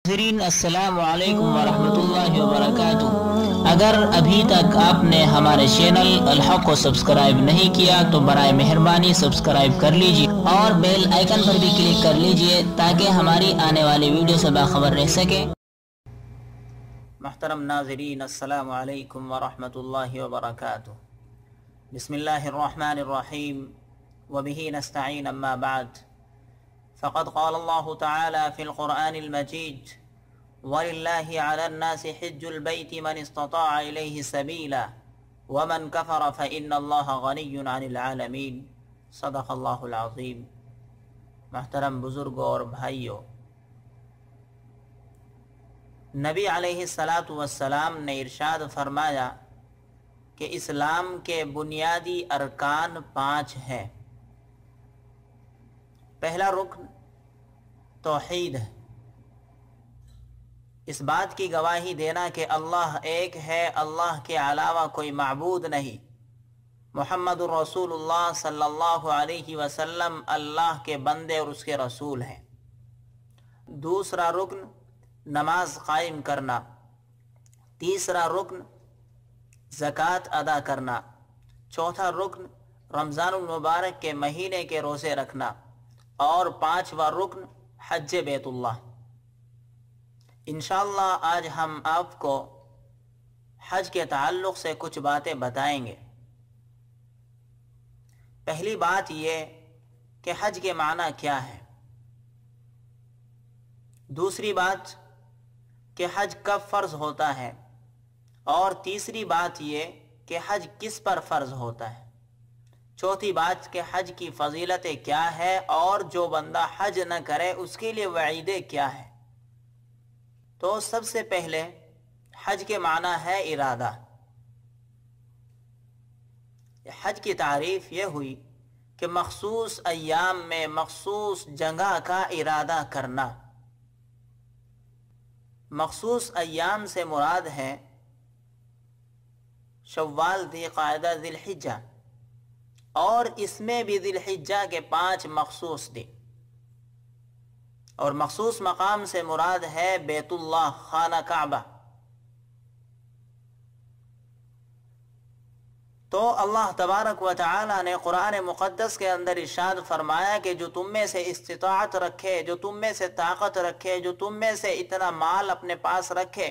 ناظرین السلام علیکم ورحمۃ اللہ وبرکاتہ۔ اگر ابھی تک آپ نے ہمارے چینل الحق کو سبسکرائب نہیں کیا تو برائے مہربانی سبسکرائب کر لیجیے اور بیل آئیکن پر بھی کلک کر لیجیے تاکہ ہماری آنے والی ویڈیو سے باخبر رہ سکیں۔ محترم ناظرین السلام علیکم ورحمۃ اللہ وبرکاتہ۔ بسم اللہ الرحمن الرحیم وبہ نستعین اما بعد فقد قال الله تعالى في القرآن المجيد وَلِلَّهِ عَلَى النَّاسِ حِجُّ الْبَيْتِ مَنِ اسْتَطَاعَ إِلَيْهِ سَبِيلًا وَمَنْ كَفَرَ فَإِنَّ اللَّهَ غَنِيٌّ عَنِ الْعَالَمِينَ صدق اللہ العظیم۔ محترم بزرگوں اور بھائیوں، نبی علیہ السلام نے ارشاد فرمایا کہ اسلام کے بنیادی ارکان 5 ہیں۔ پہلا رکن توحید ہے، اس بات کی گواہی دینا کہ اللہ ایک ہے، اللہ کے علاوہ کوئی معبود نہیں، محمد الرسول اللہ صلی اللہ علیہ وسلم اللہ کے بندے اور اس کے رسول ہیں۔ دوسرا رکن نماز قائم کرنا، تیسرا رکن زکوٰۃ ادا کرنا، چوتھا رکن رمضان المبارک کے مہینے کے روزے رکھنا، اور 5واں رکن حج بیت اللہ۔ انشاءاللہ آج ہم آپ کو حج کے تعلق سے کچھ باتیں بتائیں گے۔ پہلی بات یہ کہ حج کے معنی کیا ہے، دوسری بات کہ حج کب فرض ہوتا ہے، اور تیسری بات یہ کہ حج کس پر فرض ہوتا ہے، چوتھی بات کہ حج کی فضیلتیں کیا ہے، اور جو بندہ حج نہ کرے اس کے لیے وعیدیں کیا ہے۔ تو سب سے پہلے حج کے معنی ہے ارادہ۔ حج کی تعریف یہ ہوئی کہ مخصوص ایام میں مخصوص جگہ کا ارادہ کرنا۔ مخصوص ایام سے مراد ہے شوال، ذی قعدہ، ذی الحجہ، اور اس میں بھی ذی الحجہ کے 5 مخصوص دن، اور مخصوص مقام سے مراد ہے بیت اللہ، خانہ کعبہ۔ تو اللہ تبارک و تعالی نے قرآن مقدس کے اندر ارشاد فرمایا کہ جو تم میں سے استطاعت رکھے، جو تم میں سے طاقت رکھے، جو تم میں سے اتنا مال اپنے پاس رکھے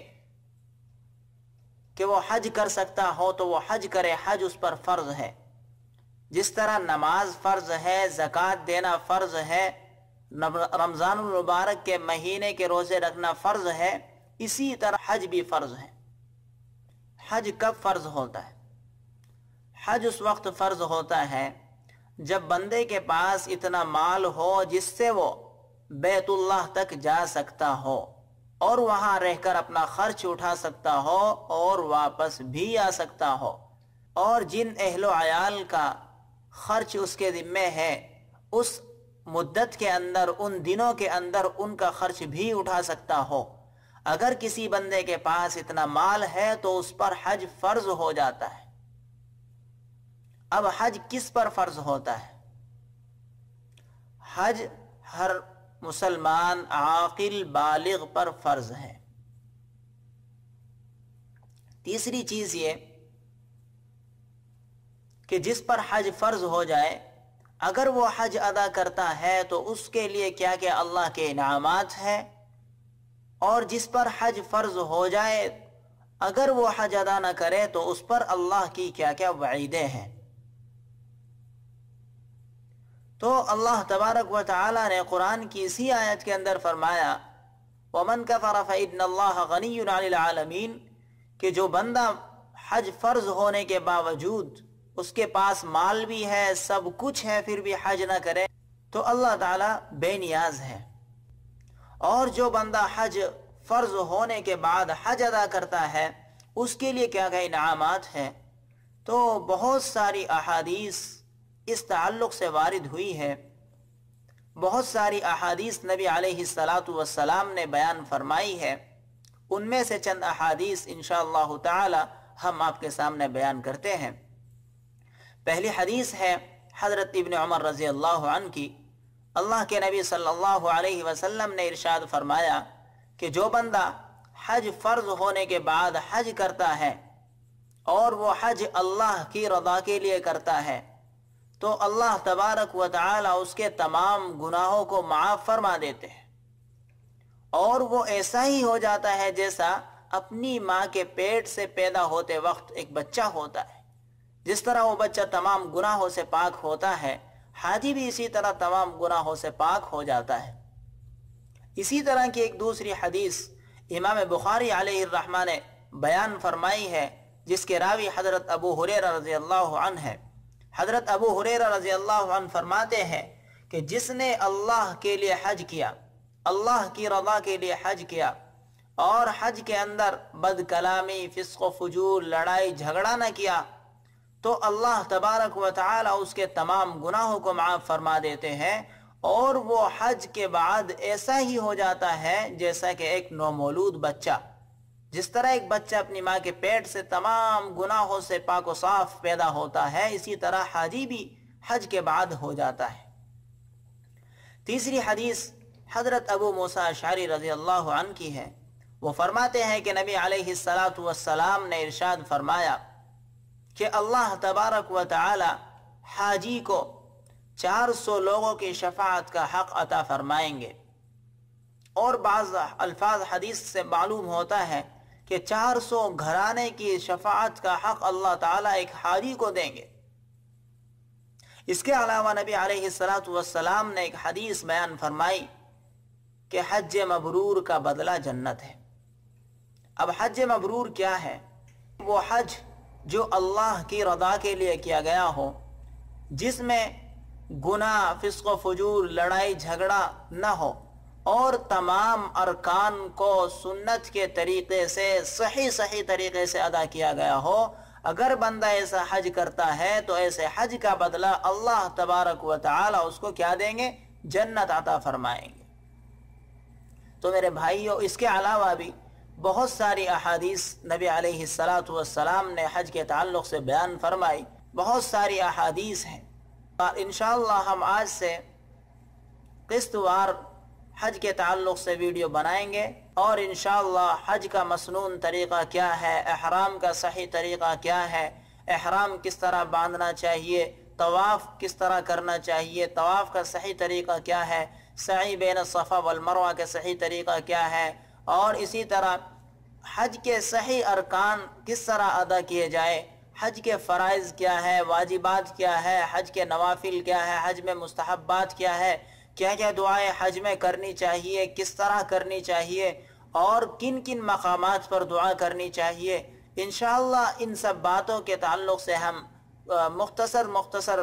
کہ وہ حج کر سکتا ہو تو وہ حج کرے، حج اس پر فرض ہے۔ جس طرح نماز فرض ہے، زکوٰۃ دینا فرض ہے، رمضان المبارک کے مہینے کے روزے رکھنا فرض ہے، اسی طرح حج بھی فرض ہے۔ حج کب فرض ہوتا ہے؟ حج اس وقت فرض ہوتا ہے جب بندے کے پاس اتنا مال ہو جس سے وہ بیت اللہ تک جا سکتا ہو اور وہاں رہ کر اپنا خرچ اٹھا سکتا ہو اور واپس بھی آ سکتا ہو، اور جن اہل و عیال کا خرچ اس کے ذمے ہے اس مدت کے اندر، ان دنوں کے اندر ان کا خرچ بھی اٹھا سکتا ہو۔ اگر کسی بندے کے پاس اتنا مال ہے تو اس پر حج فرض ہو جاتا ہے۔ اب حج کس پر فرض ہوتا ہے؟ حج ہر مسلمان عاقل بالغ پر فرض ہے۔ تیسری چیز یہ کہ جس پر حج فرض ہو جائے، اگر وہ حج ادا کرتا ہے تو اس کے لیے کیا کیا اللہ کے انعامات ہیں، اور جس پر حج فرض ہو جائے اگر وہ حج ادا نہ کرے تو اس پر اللہ کی کیا کیا وعیدیں ہیں۔ تو اللہ تبارک و تعالی نے قرآن کی اسی آیت کے اندر فرمایا وَمَنْ كَفَرَ فَإِنَّ اللَّهَ غَنِيٌّ عَنِ الْعَالَمِينَ، کہ جو بندہ حج فرض ہونے کے باوجود اس کے پاس مال بھی ہے، سب کچھ ہے، پھر بھی حج نہ کرے تو اللہ تعالیٰ بے نیاز ہے۔ اور جو بندہ حج فرض ہونے کے بعد حج ادا کرتا ہے اس کے لیے کیا کیا انعامات ہیں۔ تو بہت ساری احادیث اس تعلق سے وارد ہوئی ہے، بہت ساری احادیث نبی علیہ السلام نے بیان فرمائی ہے۔ ان میں سے چند احادیث انشاءاللہ تعالی ہم آپ کے سامنے بیان کرتے ہیں۔ پہلی حدیث ہے حضرت ابن عمر رضی اللہ عنہ کی۔ اللہ کے نبی صلی اللہ علیہ وسلم نے ارشاد فرمایا کہ جو بندہ حج فرض ہونے کے بعد حج کرتا ہے اور وہ حج اللہ کی رضا کے لیے کرتا ہے تو اللہ تبارک و تعالی اس کے تمام گناہوں کو معاف فرما دیتے ہیں، اور وہ ایسا ہی ہو جاتا ہے جیسا اپنی ماں کے پیٹ سے پیدا ہوتے وقت ایک بچہ ہوتا ہے۔ جس طرح وہ بچہ تمام گناہوں سے پاک ہوتا ہے، حاجی بھی اسی طرح تمام گناہوں سے پاک ہو جاتا ہے۔ اسی طرح کی ایک دوسری حدیث امام بخاری علیہ الرحمہ نے بیان فرمائی ہے، جس کے راوی حضرت ابو ہریرہ رضی اللہ عنہ ہے۔ حضرت ابو ہریرہ رضی اللہ عنہ فرماتے ہیں کہ جس نے اللہ کے لیے حج کیا، اللہ کی رضا کے لیے حج کیا، اور حج کے اندر بد کلامی، فسق و فجور، لڑائی جھگڑا نہ کیا، تو اللہ تبارک و تعالی اس کے تمام گناہوں کو معاف فرما دیتے ہیں، اور وہ حج کے بعد ایسا ہی ہو جاتا ہے جیسا کہ ایک نومولود بچہ۔ جس طرح ایک بچہ اپنی ماں کے پیٹ سے تمام گناہوں سے پاک و صاف پیدا ہوتا ہے، اسی طرح حاجی بھی حج کے بعد ہو جاتا ہے۔ تیسری حدیث حضرت ابو موسیٰ اشعری رضی اللہ عنہ کی ہے۔ وہ فرماتے ہیں کہ نبی علیہ السلام نے ارشاد فرمایا کہ اللہ تبارک و تعالی حاجی کو 400 لوگوں کی شفاعت کا حق عطا فرمائیں گے، اور بعض الفاظ حدیث سے معلوم ہوتا ہے کہ 400 گھرانے کی شفاعت کا حق اللہ تعالیٰ ایک حاجی کو دیں گے۔ اس کے علاوہ نبی علیہ السلام نے ایک حدیث بیان فرمائی کہ حج مبرور کا بدلہ جنت ہے۔ اب حج مبرور کیا ہے؟ وہ حج جو اللہ کی رضا کے لیے کیا گیا ہو، جس میں گناہ، فسق و فجور، لڑائی جھگڑا نہ ہو، اور تمام ارکان کو سنت کے طریقے سے صحیح طریقے سے ادا کیا گیا ہو۔ اگر بندہ ایسا حج کرتا ہے تو ایسے حج کا بدلہ اللہ تبارک و تعالی اس کو کیا دیں گے؟ جنت عطا فرمائیں گے۔ تو میرے بھائیو، اس کے علاوہ بھی بہت ساری احادیث نبی علیہ السلام نے حج کے تعلق سے بیان فرمائی، بہت ساری احادیث ہیں، اور انشاءاللہ ہم آج سے قسط وار حج کے تعلق سے ویڈیو بنائیں گے، اور انشاءاللہ حج کا مسنون طریقہ کیا ہے، احرام کا صحیح طریقہ کیا ہے، احرام کس طرح باندھنا چاہیے، طواف کس طرح کرنا چاہیے، طواف کا صحیح طریقہ کیا ہے، سعی بین الصفا والمروہ کا صحیح طریقہ کیا ہے، اور اسی طرح حج کے صحیح ارکان کس طرح ادا کیے جائے، حج کے فرائض کیا ہے، واجبات کیا ہے، حج کے نوافل کیا ہے، حج میں مستحبات کیا ہے، کیا کیا دعائیں حج میں کرنی چاہیے، کس طرح کرنی چاہیے، اور کن کن مقامات پر دعا کرنی چاہیے۔ انشاءاللہ ان سب باتوں کے تعلق سے ہم مختصر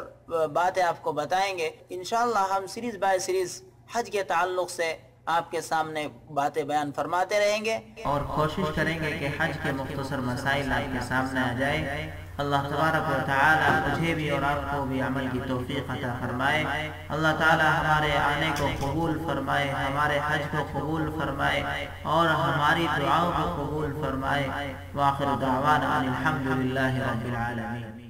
باتیں آپ کو بتائیں گے۔ انشاءاللہ ہم سیریز بائی سیریز حج کے تعلق سے آپ کے سامنے باتیں بیان فرماتے رہیں گے، اور کوشش کریں گے کہ حج کے مختصر مسائل آپ کے سامنے آ جائے۔ اللہ تبارک و تعالی مجھے بھی اور آپ کو بھی عمل کی توفیق عطا فرمائے۔ اللہ تعالی ہمارے آنے کو قبول فرمائے، ہمارے حج کو قبول فرمائے، اور ہماری دعاؤں کو قبول فرمائے۔ وآخر دعوانا الحمدللہ رب العالمین۔